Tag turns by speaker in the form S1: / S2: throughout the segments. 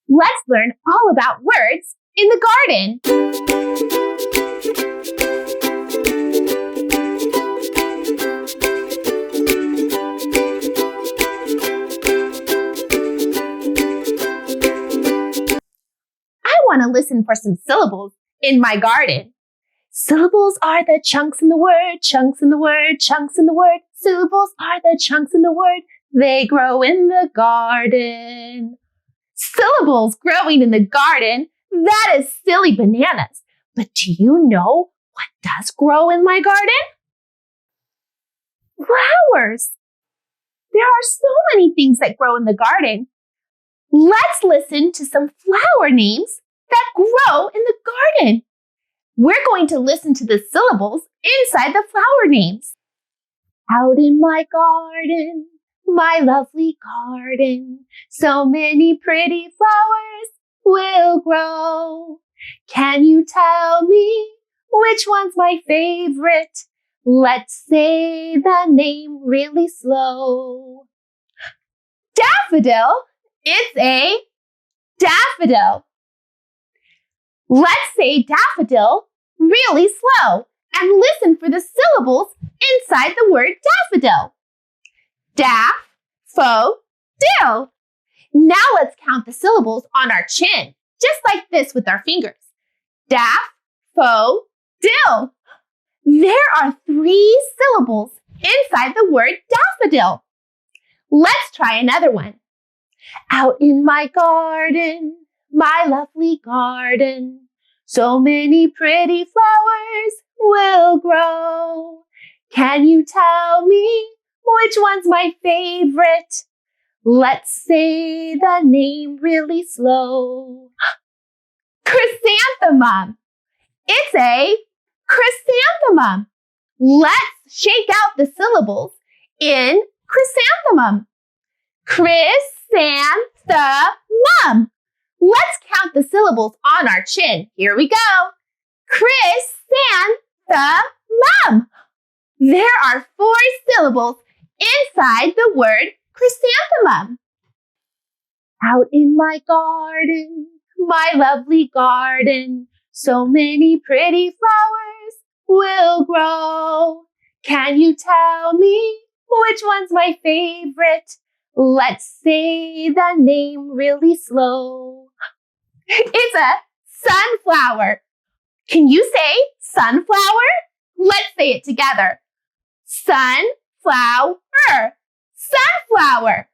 S1: Let's learn all about words in the garden. I want to listen for some syllables in my garden. Syllables are the chunks in the word, chunks in the word, chunks in the word. Syllables are the chunks in the word. They grow in the garden. Syllables growing in the garden? That is silly bananas. But do you know what does grow in my garden? Flowers. There are so many things that grow in the garden. Let's listen to some flower names that grow in the garden. We're going to listen to the syllables inside the flower names. Out in my garden, my lovely garden, so many pretty flowers will grow. Can you tell me which one's my favorite? Let's say the name really slow. Daffodil. It's a daffodil. Let's say daffodil really slow and listen for the syllables inside the word daffodil. Daff-fo-dil. Now let's count the syllables on our chin, just like this with our fingers. Daff-fo-dil. There are 3 syllables inside the word daffodil. Let's try another one. Out in my garden, my lovely garden, so many pretty flowers will grow. Can you tell me which one's my favorite? Let's say the name really slow. Chrysanthemum. It's a chrysanthemum. Let's shake out the syllables in chrysanthemum. Chrysanthemum. Let's count the syllables on our chin. Here we go. Chrysanthemum. There are 4 syllables inside the word chrysanthemum. Out in my garden, my lovely garden, so many pretty flowers will grow. Can you tell me which one's my favorite? Let's say the name really slow. It's a sunflower. Can you say sunflower? Let's say it together. Sunflower. Sunflower.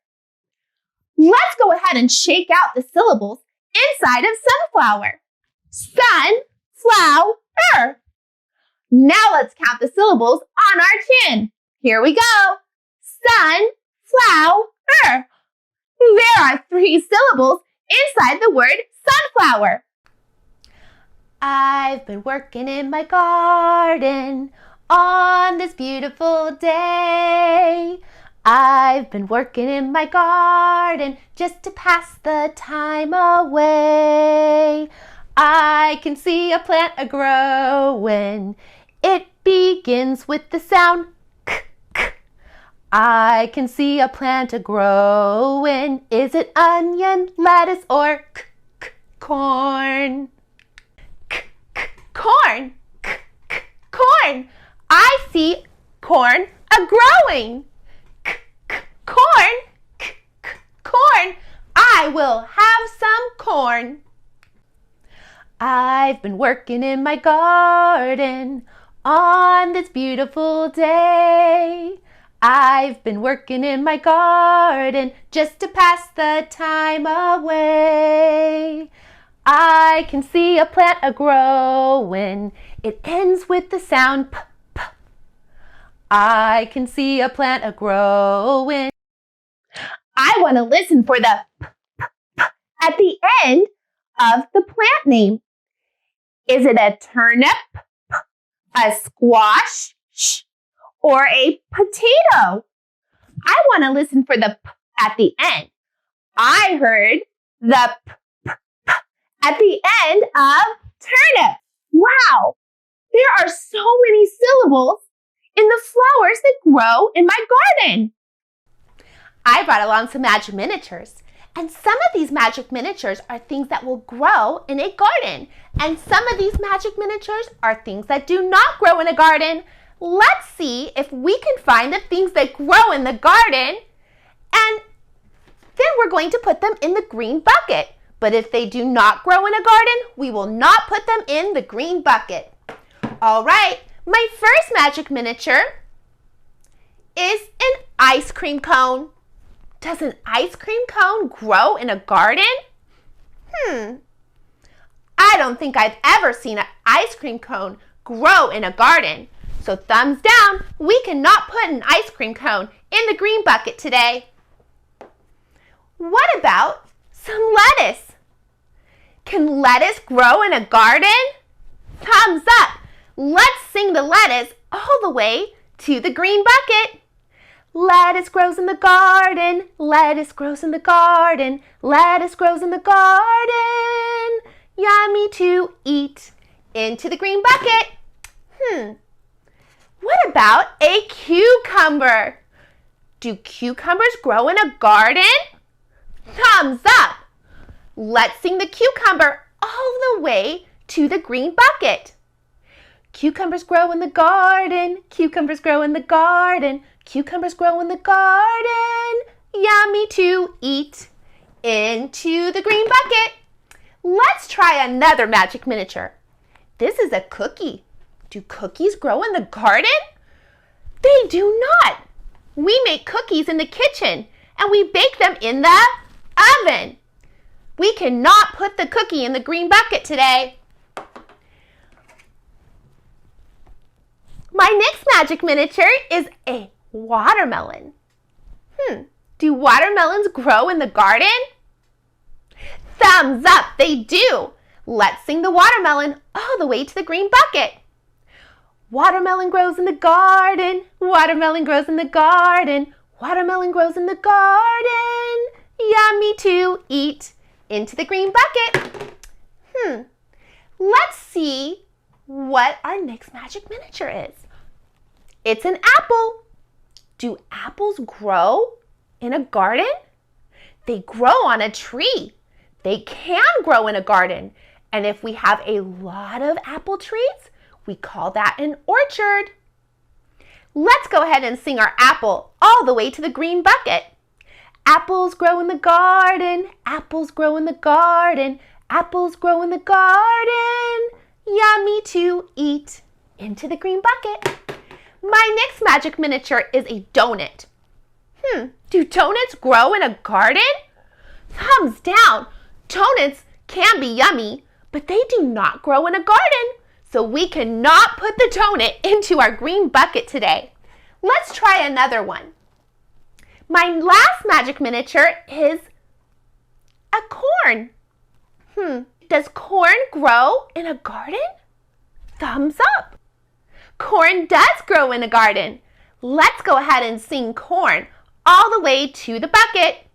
S1: Let's go ahead and shake out the syllables inside of sunflower. Sunflower. Now let's count the syllables on our chin. Here we go. Sunflower. There are 3 syllables inside the word sunflower. I've been working in my garden on this beautiful day. I've been working in my garden just to pass the time away. I can see a plant a-growing. It begins with the sound k, k. I can see a plant a-growing. Is it onion, lettuce, or k, k, corn? K, k, corn. K, k, corn. I see corn a-growing. K, k, corn. K, k, corn. I will have some corn. I've been working in my garden on this beautiful day. I've been working in my garden just to pass the time away. I can see a plant a-growing. It ends with the sound p, p. I can see a plant a-growing. I want to listen for the p, p, p at the end of the plant name. Is it a turnip, a squash, or a potato? I want to listen for the p at the end. I heard the p, p, p at the end of turnip. Wow, there are so many syllables in the flowers that grow in my garden. I brought along some magic miniatures, And some of these magic miniatures are things that will grow in a garden. And some of these magic miniatures are things that do not grow in a garden. Let's see if we can find the things that grow in the garden, and then we're going to put them in the green bucket. But if they do not grow in a garden, we will not put them in the green bucket. All right, my first magic miniature is an ice cream cone. Does an ice cream cone grow in a garden? I don't think I've ever seen an ice cream cone grow in a garden. So thumbs down, we cannot put an ice cream cone in the green bucket today. What about some lettuce? Can lettuce grow in a garden? Thumbs up. Let's sing the lettuce all the way to the green bucket. Lettuce grows in the garden, lettuce grows in the garden, lettuce grows in the garden. Yummy to eat. Into the green bucket. What about a cucumber? Do cucumbers grow in a garden? Thumbs up. Let's sing the cucumber all the way to the green bucket. Cucumbers grow in the garden, cucumbers grow in the garden, cucumbers grow in the garden. Yummy to eat. Into the green bucket. Let's try another magic miniature. This is a cookie. Do cookies grow in the garden? They do not. We make cookies in the kitchen and we bake them in the oven. We cannot put the cookie in the green bucket today. My next magic miniature is a watermelon. Do watermelons grow in the garden? Thumbs up, they do. Let's sing the watermelon all the way to the green bucket. Watermelon grows in the garden, watermelon grows in the garden, watermelon grows in the garden. Yummy to eat. Into the green bucket. Let's see what our next magic miniature is. It's an apple. Do apples grow in a garden? They grow on a tree. They can grow in a garden. And if we have a lot of apple trees, we call that an orchard. Let's go ahead and sing our apple all the way to the green bucket. Apples grow in the garden, apples grow in the garden, apples grow in the garden. Yummy to eat. Into the green bucket. My next magic miniature is a donut. Do donuts grow in a garden? Thumbs down. Donuts can be yummy, but they do not grow in a garden. So we cannot put the donut into our green bucket today. Let's try another one. My last magic miniature is a corn. Does corn grow in a garden? Thumbs up. Corn does grow in a garden. Let's go ahead and sing corn all the way to the bucket.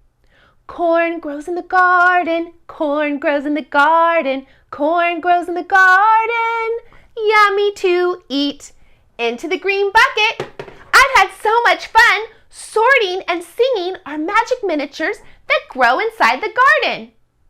S1: Corn grows in the garden, corn grows in the garden, corn grows in the garden. Yummy to eat. Into the green bucket. I've had so much fun sorting and singing our magic miniatures that grow inside the garden.